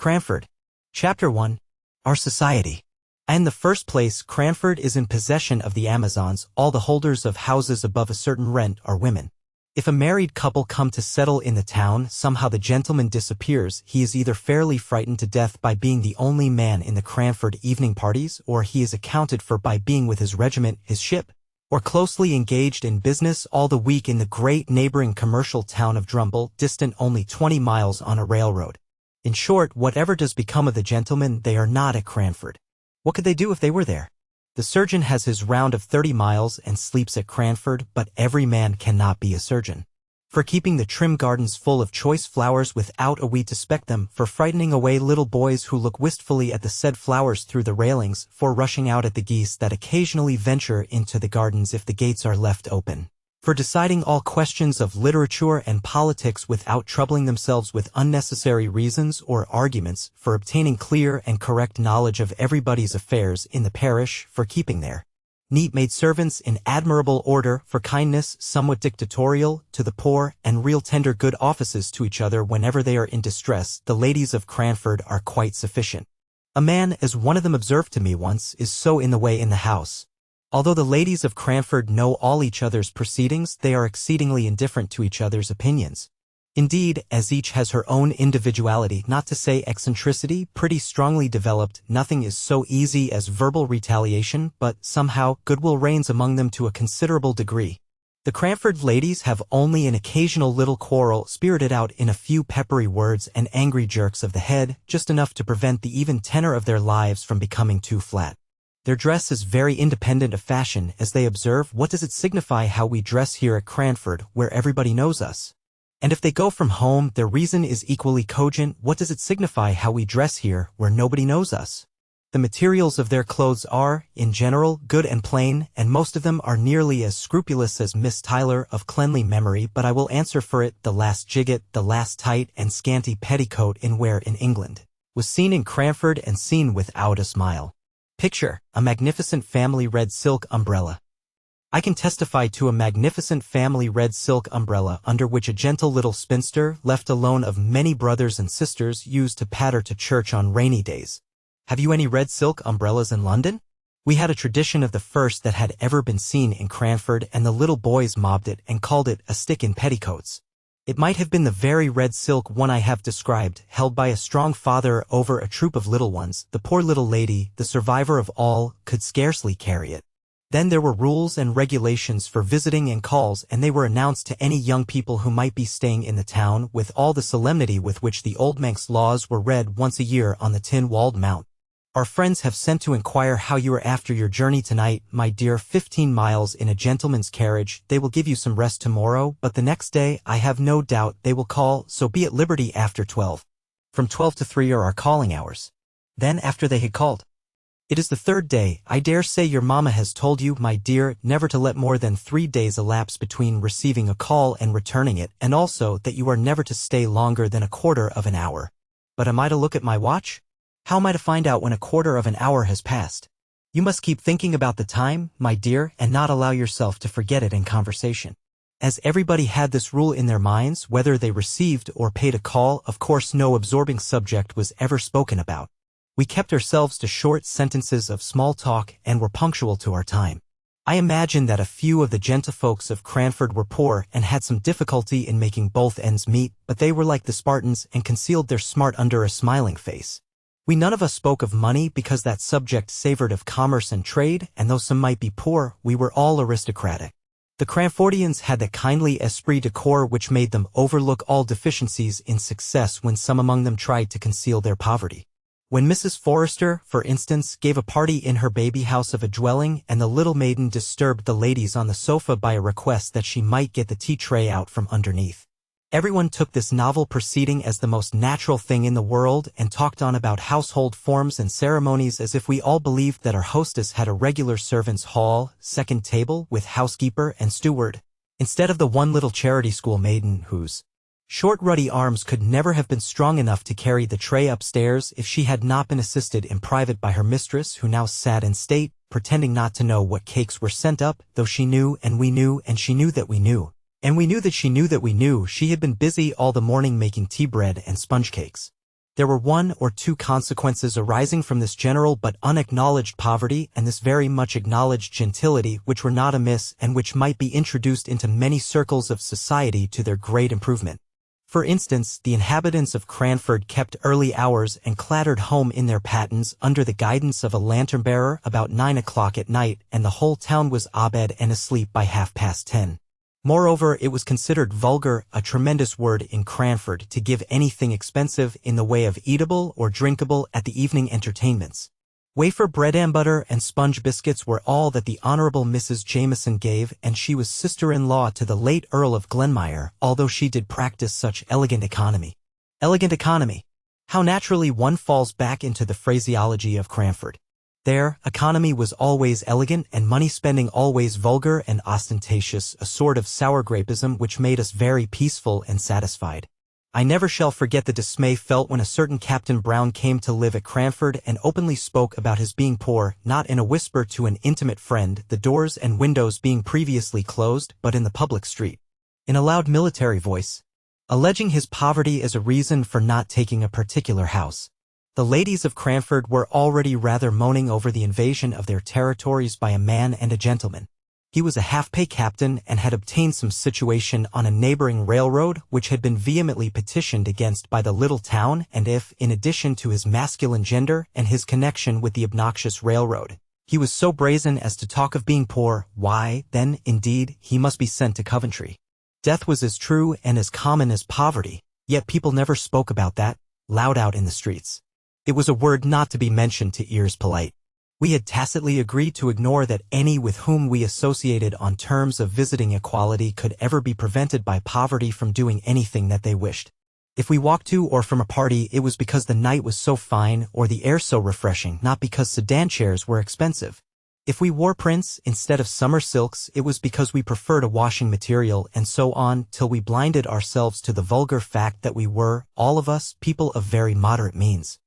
Cranford. Chapter 1. Our Society. In the first place, Cranford is in possession of the Amazons. All the holders of houses above a certain rent are women. If a married couple come to settle in the town, somehow the gentleman disappears. He is either fairly frightened to death by being the only man in the Cranford evening parties, or he is accounted for by being with his regiment, his ship, or closely engaged in business all the week in the great neighboring commercial town of Drumble, distant only 20 miles on a railroad. In short, whatever does become of the gentlemen, they are not at Cranford. What could they do if they were there? The surgeon has his round of 30 miles and sleeps at Cranford, but every man cannot be a surgeon. For keeping the trim gardens full of choice flowers without a weed to speck them, for frightening away little boys who look wistfully at the said flowers through the railings, for rushing out at the geese that occasionally venture into the gardens if the gates are left open, for deciding all questions of literature and politics without troubling themselves with unnecessary reasons or arguments, for obtaining clear and correct knowledge of everybody's affairs in the parish, for keeping their neat maidservants in admirable order, for kindness, somewhat dictatorial, to the poor, and real tender good offices to each other whenever they are in distress, the ladies of Cranford are quite sufficient. A man, as one of them observed to me once, is so in the way in the house. Although the ladies of Cranford know all each other's proceedings, they are exceedingly indifferent to each other's opinions. Indeed, as each has her own individuality, not to say eccentricity, pretty strongly developed, nothing is so easy as verbal retaliation, but somehow goodwill reigns among them to a considerable degree. The Cranford ladies have only an occasional little quarrel, spirited out in a few peppery words and angry jerks of the head, just enough to prevent the even tenor of their lives from becoming too flat. Their dress is very independent of fashion, as they observe. What does it signify how we dress here at Cranford, where everybody knows us? And if they go from home, their reason is equally cogent. What does it signify how we dress here, where nobody knows us? The materials of their clothes are, in general, good and plain, and most of them are nearly as scrupulous as Miss Tyler of cleanly memory, but I will answer for it, the last jigget, the last tight and scanty petticoat in wear in England, was seen in Cranford and seen without a smile. Picture, a magnificent family red silk umbrella. I can testify to a magnificent family red silk umbrella under which a gentle little spinster, left alone of many brothers and sisters, used to patter to church on rainy days. Have you any red silk umbrellas in London? We had a tradition of the first that had ever been seen in Cranford, and the little boys mobbed it and called it a stick in petticoats. It might have been the very red silk one I have described, held by a strong father over a troop of little ones. The poor little lady, the survivor of all, could scarcely carry it. Then there were rules and regulations for visiting and calls, and they were announced to any young people who might be staying in the town, with all the solemnity with which the old Manx laws were read once a year on the tin-walled mount. Our friends have sent to inquire how you are after your journey tonight, my dear. 15 miles in a gentleman's carriage. They will give you some rest tomorrow, but the next day, I have no doubt, they will call, so be at liberty after 12. From 12 to 3 are our calling hours. Then after they had called. It is the third day. I dare say your mamma has told you, my dear, never to let more than 3 days elapse between receiving a call and returning it, and also that you are never to stay longer than a quarter of an hour. But am I to look at my watch? How am I to find out when a quarter of an hour has passed? You must keep thinking about the time, my dear, and not allow yourself to forget it in conversation. As everybody had this rule in their minds, whether they received or paid a call, of course no absorbing subject was ever spoken about. We kept ourselves to short sentences of small talk and were punctual to our time. I imagine that a few of the gentlefolks of Cranford were poor and had some difficulty in making both ends meet, but they were like the Spartans and concealed their smart under a smiling face. We none of us spoke of money because that subject savored of commerce and trade, and though some might be poor, we were all aristocratic. The Cranfordians had that kindly esprit de corps which made them overlook all deficiencies in success when some among them tried to conceal their poverty. When Mrs. Forrester, for instance, gave a party in her baby house of a dwelling, and the little maiden disturbed the ladies on the sofa by a request that she might get the tea tray out from underneath, everyone took this novel proceeding as the most natural thing in the world and talked on about household forms and ceremonies as if we all believed that our hostess had a regular servants' hall, second table, with housekeeper and steward, instead of the one little charity school maiden whose short ruddy arms could never have been strong enough to carry the tray upstairs if she had not been assisted in private by her mistress, who now sat in state, pretending not to know what cakes were sent up, though she knew and we knew and she knew that we knew. And we knew that she knew that we knew she had been busy all the morning making tea bread and sponge cakes. There were one or two consequences arising from this general but unacknowledged poverty and this very much acknowledged gentility which were not amiss and which might be introduced into many circles of society to their great improvement. For instance, the inhabitants of Cranford kept early hours and clattered home in their pattens under the guidance of a lantern-bearer about 9 o'clock at night, and the whole town was abed and asleep by 10:30. Moreover, it was considered vulgar, a tremendous word in Cranford, to give anything expensive in the way of eatable or drinkable at the evening entertainments. Wafer bread and butter and sponge biscuits were all that the Honorable Mrs. Jameson gave, and she was sister-in-law to the late Earl of Glenmire, although she did practice such elegant economy. Elegant economy! How naturally one falls back into the phraseology of Cranford. There, economy was always elegant and money-spending always vulgar and ostentatious, a sort of sour grapeism which made us very peaceful and satisfied. I never shall forget the dismay felt when a certain Captain Brown came to live at Cranford and openly spoke about his being poor, not in a whisper to an intimate friend, the doors and windows being previously closed, but in the public street, in a loud military voice, alleging his poverty as a reason for not taking a particular house. The ladies of Cranford were already rather moaning over the invasion of their territories by a man and a gentleman. He was a half-pay captain and had obtained some situation on a neighboring railroad which had been vehemently petitioned against by the little town, and if, in addition to his masculine gender and his connection with the obnoxious railroad, he was so brazen as to talk of being poor, why, then, indeed, he must be sent to Coventry. Death was as true and as common as poverty, yet people never spoke about that, loud out in the streets. It was a word not to be mentioned to ears polite. We had tacitly agreed to ignore that any with whom we associated on terms of visiting equality could ever be prevented by poverty from doing anything that they wished. If we walked to or from a party, it was because the night was so fine or the air so refreshing, not because sedan chairs were expensive. If we wore prints instead of summer silks, it was because we preferred a washing material, and so on, till we blinded ourselves to the vulgar fact that we were, all of us, people of very moderate means.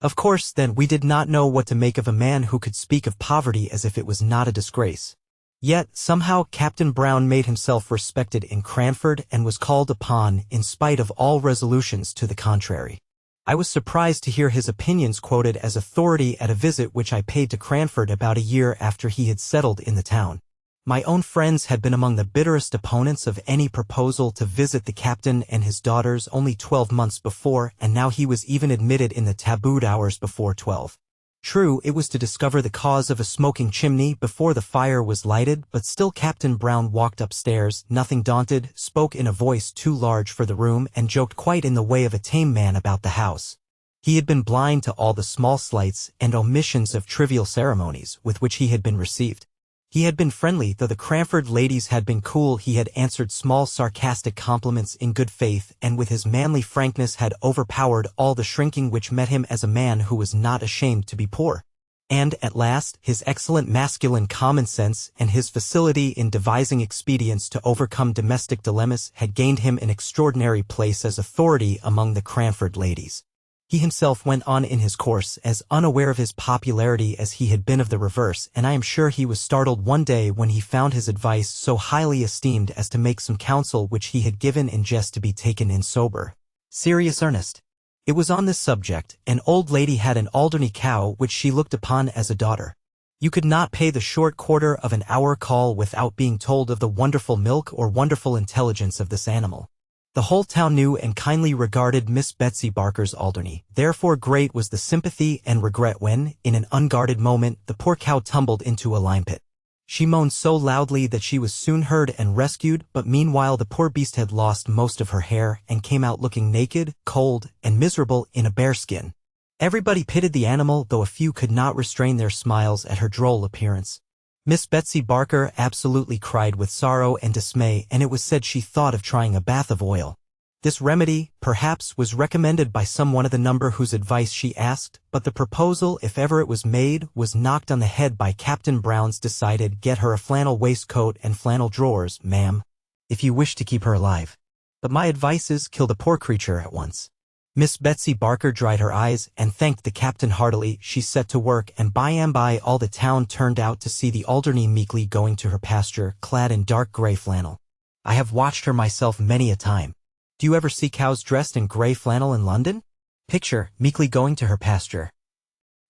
Of course, then, we did not know what to make of a man who could speak of poverty as if it was not a disgrace. Yet, somehow, Captain Brown made himself respected in Cranford and was called upon, in spite of all resolutions to the contrary. I was surprised to hear his opinions quoted as authority at a visit which I paid to Cranford about a year after he had settled in the town. My own friends had been among the bitterest opponents of any proposal to visit the captain and his daughters only 12 months before, and now he was even admitted in the tabooed hours before 12. True, it was to discover the cause of a smoking chimney before the fire was lighted, but still Captain Brown walked upstairs, nothing daunted, spoke in a voice too large for the room, and joked quite in the way of a tame man about the house. He had been blind to all the small slights and omissions of trivial ceremonies with which he had been received. He had been friendly, though the Cranford ladies had been cool. He had answered small sarcastic compliments in good faith, and with his manly frankness had overpowered all the shrinking which met him as a man who was not ashamed to be poor. And, at last, his excellent masculine common sense and his facility in devising expedients to overcome domestic dilemmas had gained him an extraordinary place as authority among the Cranford ladies. He himself went on in his course, as unaware of his popularity as he had been of the reverse, and I am sure he was startled one day when he found his advice so highly esteemed as to make some counsel which he had given in jest to be taken in sober, serious earnest. It was on this subject. An old lady had an Alderney cow which she looked upon as a daughter. You could not pay the short quarter of an hour call without being told of the wonderful milk or wonderful intelligence of this animal. The whole town knew and kindly regarded Miss Betsy Barker's Alderney. Therefore great was the sympathy and regret when, in an unguarded moment, the poor cow tumbled into a lime pit. She moaned so loudly that she was soon heard and rescued, but meanwhile the poor beast had lost most of her hair and came out looking naked, cold, and miserable in a bearskin. Everybody pitied the animal, though a few could not restrain their smiles at her droll appearance. Miss Betsy Barker absolutely cried with sorrow and dismay, and it was said she thought of trying a bath of oil. This remedy, perhaps, was recommended by some one of the number whose advice she asked, but the proposal, if ever it was made, was knocked on the head by Captain Brown's decided, "Get her a flannel waistcoat and flannel drawers, ma'am, if you wish to keep her alive. But my advice is, kill the poor creature at once." Miss Betsy Barker dried her eyes and thanked the captain heartily. She set to work, and by and by all the town turned out to see the Alderney meekly going to her pasture, clad in dark gray flannel. I have watched her myself many a time. Do you ever see cows dressed in gray flannel in London? Picture, meekly going to her pasture.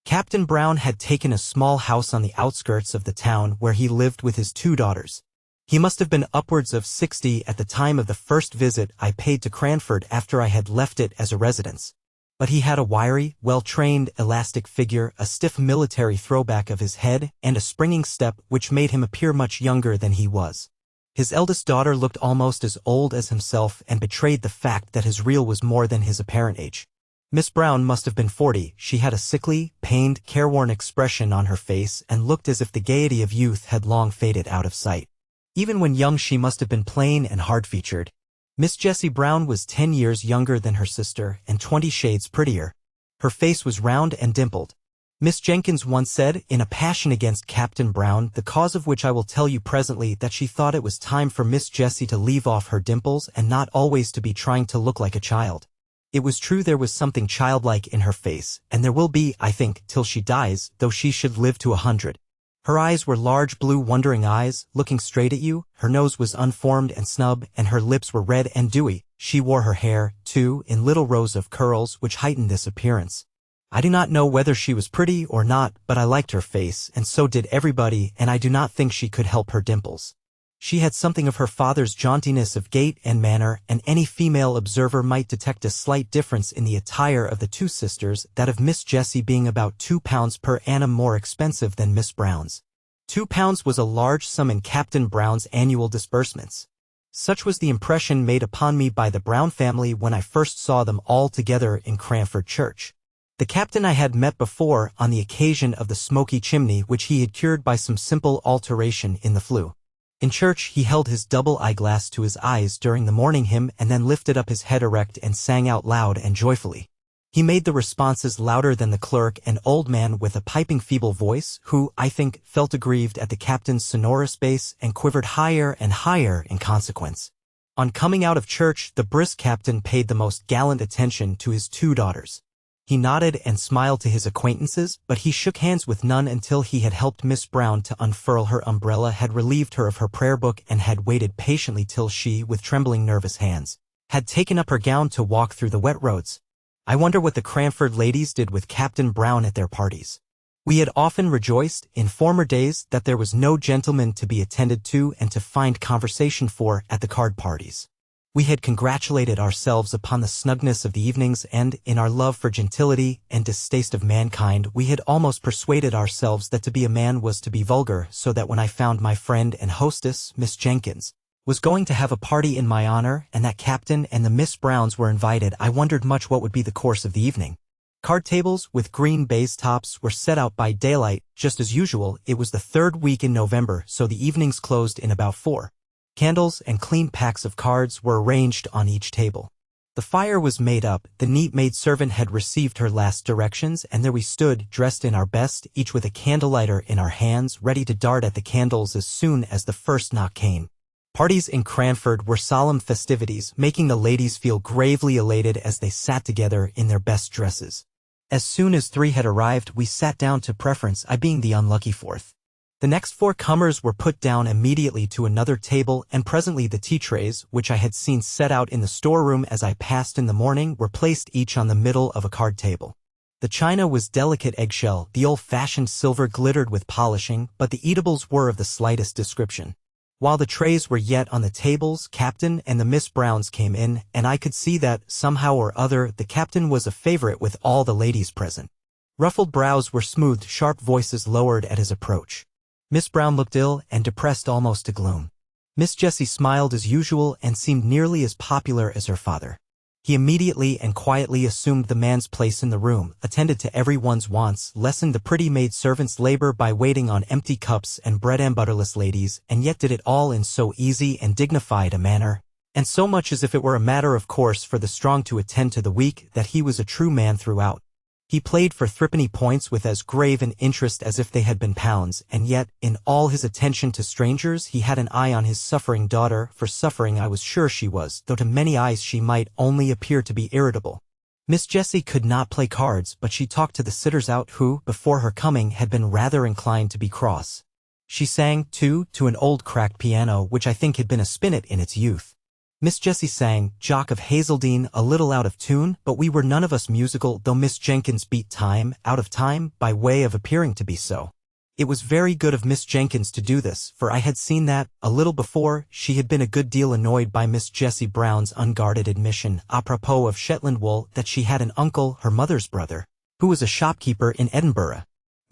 Captain Brown had taken a small house on the outskirts of the town where he lived with his 2 daughters. He must have been upwards of 60 at the time of the first visit I paid to Cranford after I had left it as a residence. But he had a wiry, well-trained, elastic figure, a stiff military throwback of his head, and a springing step which made him appear much younger than he was. His eldest daughter looked almost as old as himself and betrayed the fact that his real was more than his apparent age. Miss Brown must have been 40. She had a sickly, pained, careworn expression on her face and looked as if the gaiety of youth had long faded out of sight. Even when young she must have been plain and hard-featured. Miss Jessie Brown was 10 years younger than her sister and 20 shades prettier. Her face was round and dimpled. Miss Jenkins once said, in a passion against Captain Brown, the cause of which I will tell you presently, that she thought it was time for Miss Jessie to leave off her dimples and not always to be trying to look like a child. It was true there was something childlike in her face, and there will be, I think, till she dies, though she should live to 100. Her eyes were large blue wondering eyes, looking straight at you, her nose was unformed and snub, and her lips were red and dewy. She wore her hair, too, in little rows of curls which heightened this appearance. I do not know whether she was pretty or not, but I liked her face, and so did everybody, and I do not think she could help her dimples. She had something of her father's jauntiness of gait and manner, and any female observer might detect a slight difference in the attire of the 2 sisters, that of Miss Jessie being about £2 per annum more expensive than Miss Brown's. £2 was a large sum in Captain Brown's annual disbursements. Such was the impression made upon me by the Brown family when I first saw them all together in Cranford Church. The captain I had met before on the occasion of the smoky chimney which he had cured by some simple alteration in the flue. In church he held his double eyeglass to his eyes during the morning hymn and then lifted up his head erect and sang out loud and joyfully. He made the responses louder than the clerk, an old man with a piping feeble voice, who, I think, felt aggrieved at the captain's sonorous bass and quivered higher and higher in consequence. On coming out of church, the brisk captain paid the most gallant attention to his 2 daughters. He nodded and smiled to his acquaintances, but he shook hands with none until he had helped Miss Brown to unfurl her umbrella, had relieved her of her prayer book, and had waited patiently till she, with trembling nervous hands, had taken up her gown to walk through the wet roads. I wonder what the Cranford ladies did with Captain Brown at their parties. We had often rejoiced, in former days, that there was no gentleman to be attended to and to find conversation for at the card parties. We had congratulated ourselves upon the snugness of the evenings, and, in our love for gentility and distaste of mankind, we had almost persuaded ourselves that to be a man was to be vulgar, so that when I found my friend and hostess, Miss Jenkins, was going to have a party in my honor, and that Captain and the Miss Browns were invited, I wondered much what would be the course of the evening. Card tables with green baize tops were set out by daylight, just as usual. It was the 3rd week in November, so the evenings closed in about 4. Candles and clean packs of cards were arranged on each table. The fire was made up, the neat maidservant had received her last directions, and there we stood, dressed in our best, each with a candle-lighter in our hands, ready to dart at the candles as soon as the first knock came. Parties in Cranford were solemn festivities, making the ladies feel gravely elated as they sat together in their best dresses. As soon as 3 had arrived, we sat down to preference, I being the unlucky 4th. The next 4 comers were put down immediately to another table, and presently the tea trays, which I had seen set out in the storeroom as I passed in the morning, were placed each on the middle of a card table. The china was delicate eggshell, the old-fashioned silver glittered with polishing, but the eatables were of the slightest description. While the trays were yet on the tables, Captain and the Miss Browns came in, and I could see that, somehow or other, the Captain was a favorite with all the ladies present. Ruffled brows were smoothed, sharp voices lowered at his approach. Miss Brown looked ill and depressed almost to gloom. Miss Jessie smiled as usual and seemed nearly as popular as her father. He immediately and quietly assumed the man's place in the room, attended to everyone's wants, lessened the pretty maid-servant's labor by waiting on empty cups and bread-and-butterless ladies, and yet did it all in so easy and dignified a manner, and so much as if it were a matter of course for the strong to attend to the weak, that he was a true man throughout. He played for threepenny points with as grave an interest as if they had been pounds, and yet, in all his attention to strangers, he had an eye on his suffering daughter, for suffering I was sure she was, though to many eyes she might only appear to be irritable. Miss Jessie could not play cards, but she talked to the sitters out who, before her coming, had been rather inclined to be cross. She sang, too, to an old cracked piano which I think had been a spinet in its youth. Miss Jessie sang, Jock of Hazeldean, a little out of tune, but we were none of us musical, though Miss Jenkins beat time, out of time, by way of appearing to be so. It was very good of Miss Jenkins to do this, for I had seen that, a little before, she had been a good deal annoyed by Miss Jessie Brown's unguarded admission, apropos of Shetland wool, that she had an uncle, her mother's brother, who was a shopkeeper in Edinburgh.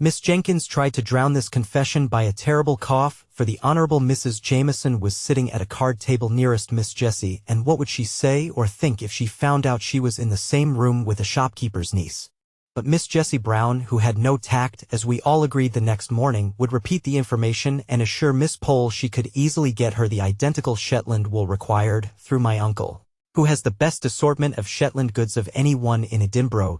Miss Jenkins tried to drown this confession by a terrible cough, for the Honourable Mrs. Jameson was sitting at a card table nearest Miss Jessie, and what would she say or think if she found out she was in the same room with a shopkeeper's niece? But Miss Jessie Brown, who had no tact, as we all agreed the next morning, would repeat the information and assure Miss Pole she could easily get her the identical Shetland wool required, through my uncle, who has the best assortment of Shetland goods of any one in Edinburgh.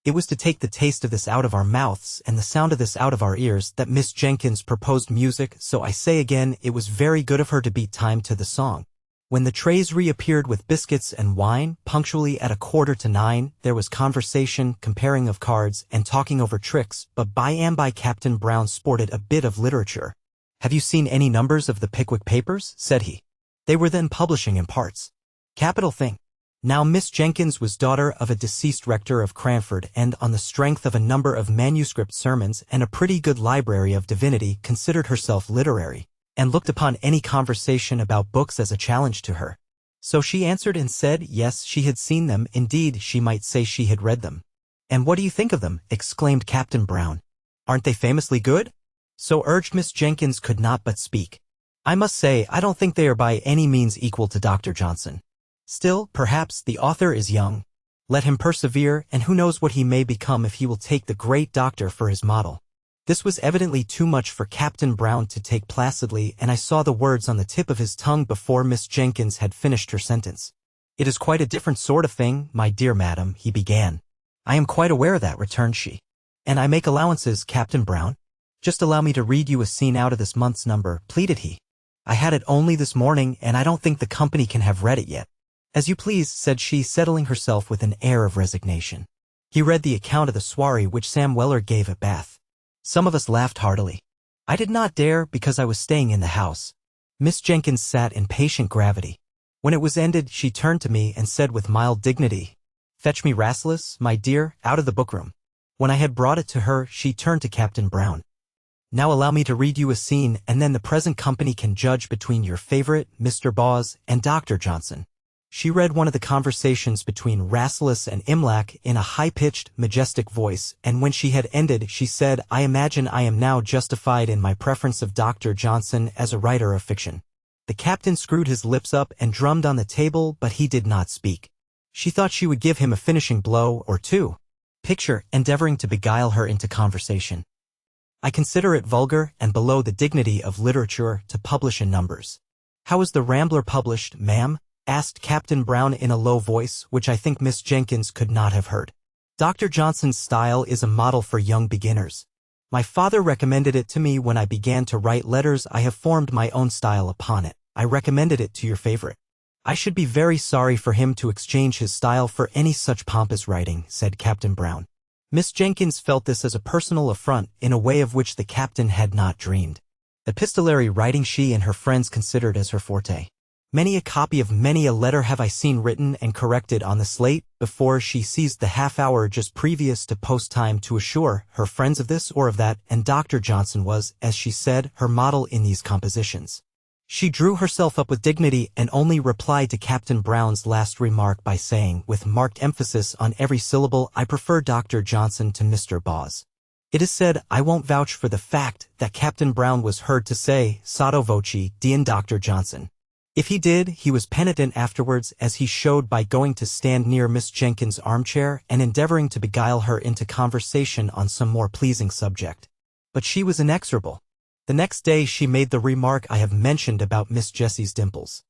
It was to take the taste of this out of our mouths and the sound of this out of our ears that Miss Jenkins proposed music, so I say again, it was very good of her to beat time to the song. When the trays reappeared with biscuits and wine, punctually at 8:45, there was conversation, comparing of cards, and talking over tricks, but by and by Captain Brown sported a bit of literature. "Have you seen any numbers of the Pickwick papers?" said he. "They were then publishing in parts. Capital thing." Now Miss Jenkins was daughter of a deceased rector of Cranford, and on the strength of a number of manuscript sermons and a pretty good library of divinity considered herself literary, and looked upon any conversation about books as a challenge to her. So she answered and said, yes, she had seen them, indeed she might say she had read them. "And what do you think of them?" exclaimed Captain Brown. "Aren't they famously good?" So urged Miss Jenkins could not but speak. "I must say I don't think they are by any means equal to Dr. Johnson. Still, perhaps, the author is young. Let him persevere, and who knows what he may become if he will take the great doctor for his model." This was evidently too much for Captain Brown to take placidly, and I saw the words on the tip of his tongue before Miss Jenkins had finished her sentence. "It is quite a different sort of thing, my dear madam," he began. "I am quite aware of that," returned she. "And I make allowances, Captain Brown. Just allow me to read you a scene out of this month's number," pleaded he. "I had it only this morning, and I don't think the company can have read it yet." "As you please," said she, settling herself with an air of resignation. He read the account of the soiree which Sam Weller gave at Bath. Some of us laughed heartily. I did not dare, because I was staying in the house. Miss Jenkins sat in patient gravity. When it was ended, she turned to me and said with mild dignity, "Fetch me Rasselas, my dear, out of the bookroom." When I had brought it to her, she turned to Captain Brown. "Now allow me to read you a scene, and then the present company can judge between your favorite, Mr. Bawes, and Dr. Johnson." She read one of the conversations between Rasselas and Imlac in a high-pitched, majestic voice, and when she had ended, she said, "I imagine I am now justified in my preference of Dr. Johnson as a writer of fiction." The captain screwed his lips up and drummed on the table, but he did not speak. She thought she would give him a finishing blow or two. Picture endeavoring to beguile her into conversation. "I consider it vulgar and below the dignity of literature to publish in numbers." "How is the Rambler published, ma'am?" asked Captain Brown in a low voice, which I think Miss Jenkins could not have heard. "Dr. Johnson's style is a model for young beginners. My father recommended it to me when I began to write letters. I have formed my own style upon it. I recommended it to your favorite." "I should be very sorry for him to exchange his style for any such pompous writing," said Captain Brown. Miss Jenkins felt this as a personal affront in a way of which the captain had not dreamed. Epistolary writing she and her friends considered as her forte. Many a copy of many a letter have I seen written and corrected on the slate before she seized the half-hour just previous to post-time to assure her friends of this or of that, and Dr. Johnson was, as she said, her model in these compositions. She drew herself up with dignity and only replied to Captain Brown's last remark by saying, with marked emphasis on every syllable, "I prefer Dr. Johnson to Mr. Bawes." It is said, I won't vouch for the fact, that Captain Brown was heard to say, sotto voce, Dean Dr. Johnson. If he did, he was penitent afterwards, as he showed by going to stand near Miss Jenkins' armchair and endeavoring to beguile her into conversation on some more pleasing subject. But she was inexorable. The next day she made the remark I have mentioned about Miss Jessie's dimples.